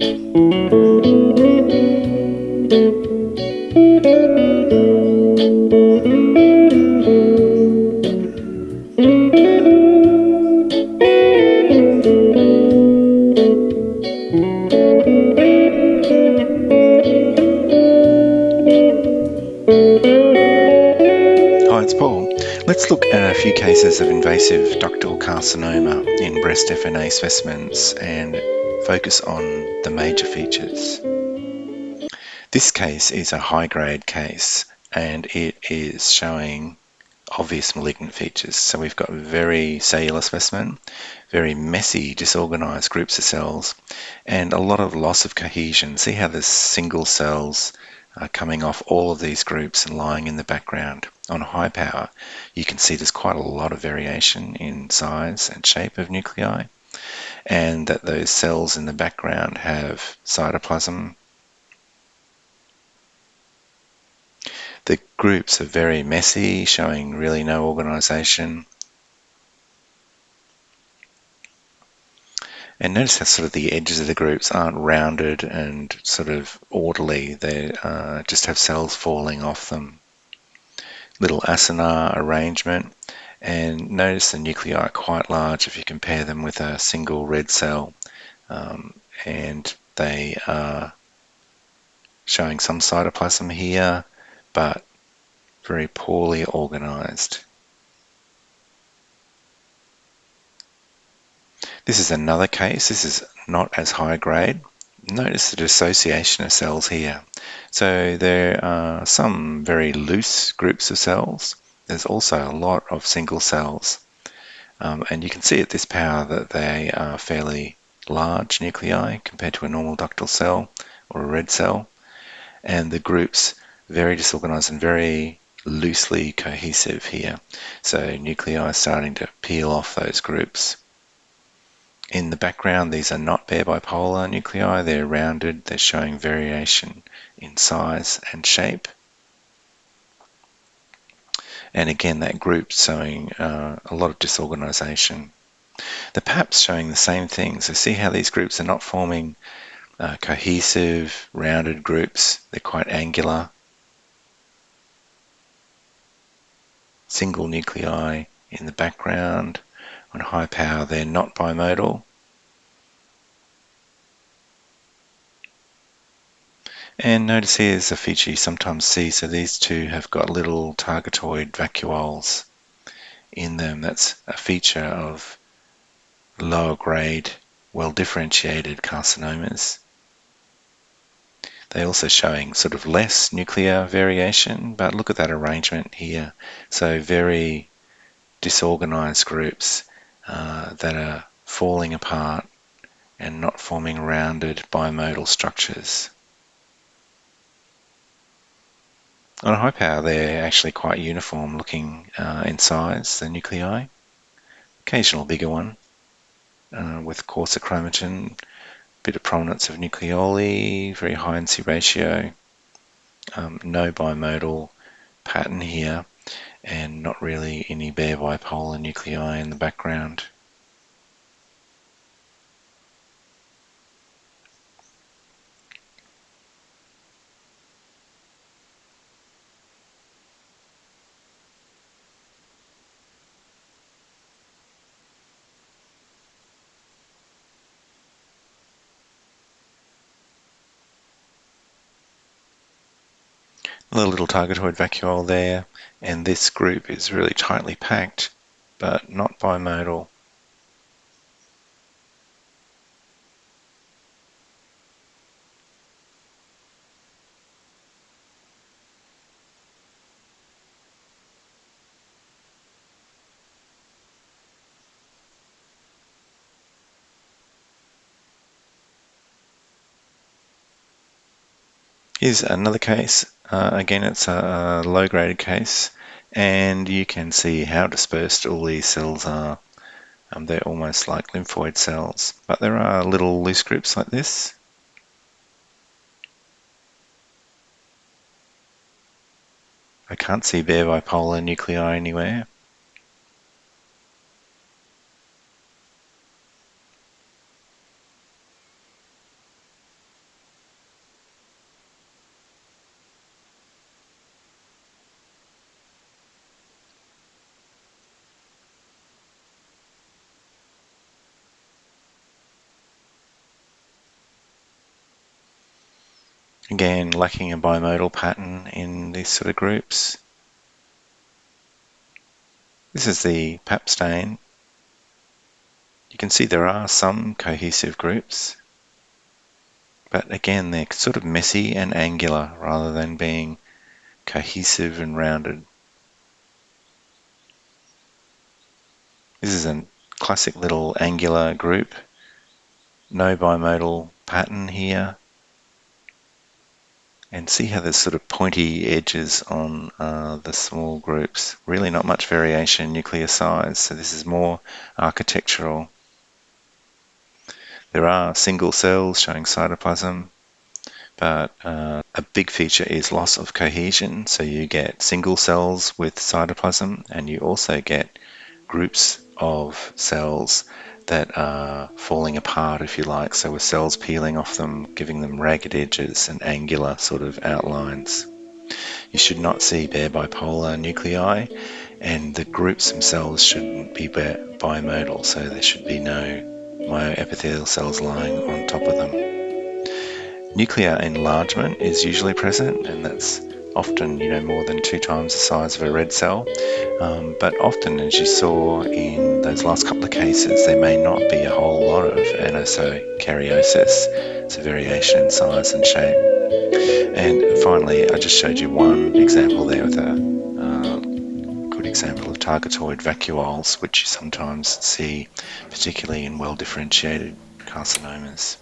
Hi, it's Paul. Let's look at a few cases of invasive ductal carcinoma in breast FNA specimens and focus on the major features. This case is a high-grade case and it is showing obvious malignant features. So we've got a very cellular specimen, very messy, disorganized groups of cells, and a lot of loss of cohesion. See how there's single cells coming off all of these groups and lying in the background. On high power, you can see there's quite a lot of variation in size and shape of nuclei, and that those cells in the background have cytoplasm. The groups are very messy, showing really no organization. And notice how sort of the edges of the groups aren't rounded and sort of orderly. They just have cells falling off them. Little acinar arrangement. And notice the nuclei are quite large if you compare them with a single red cell. And they are showing some cytoplasm here, but very poorly organized. This is another case. This is not as high grade. Notice the dissociation of cells here. So there are some very loose groups of cells. There's also a lot of single cells. And you can see at this power that they are fairly large nuclei compared to a normal ductal cell or a red cell. And the groups very disorganized and very loosely cohesive here. So nuclei are starting to peel off those groups. In the background, these are not bare bipolar nuclei. They're rounded. They're showing variation in size and shape. And again, that group showing a lot of disorganization. The PAP's showing the same thing. So see how these groups are not forming cohesive, rounded groups. They're quite angular. Single nuclei in the background. On high power, they're not bimodal. And notice here's a feature you sometimes see. So these two have got little targetoid vacuoles in them. That's a feature of lower grade, well differentiated carcinomas. They're also showing sort of less nuclear variation, but look at that arrangement here. So very disorganized groups that are falling apart and not forming rounded bimodal structures. On high power, they're actually quite uniform looking in size, the nuclei. Occasional bigger one with coarser chromatin, bit of prominence of nucleoli, very high NC ratio, no bimodal pattern here, and not really any bare bipolar nuclei in the background. The little targetoid vacuole there, and this group is really tightly packed, but not bimodal. Here's another case. Again, it's a low-graded case, and you can see how dispersed all these cells are. They're almost like lymphoid cells, but there are little loose groups like this. I can't see bare bipolar nuclei anywhere. Again, lacking a bimodal pattern in these sort of groups. This is the pap stain. You can see there are some cohesive groups, but again, they're sort of messy and angular rather than being cohesive and rounded. This is a classic little angular group. No bimodal pattern here. And see how there's sort of pointy edges on the small groups. Really not much variation in nuclear size, so this is more architectural. There are single cells showing cytoplasm, but a big feature is loss of cohesion. So you get single cells with cytoplasm, and you also get groups of cells that are falling apart, if you like, so with cells peeling off them, giving them ragged edges and angular sort of outlines. You should not see bare bipolar nuclei, and the groups themselves shouldn't be bimodal, so there should be no myoepithelial cells lying on top of them. Nuclear enlargement is usually present, and that's often, more than 2 times the size of a red cell. But often, as you saw in those last couple of cases, there may not be a whole lot of anisokaryosis, so variation in size and shape. And finally, I just showed you one example there with a good example of targetoid vacuoles, which you sometimes see, particularly in well-differentiated carcinomas.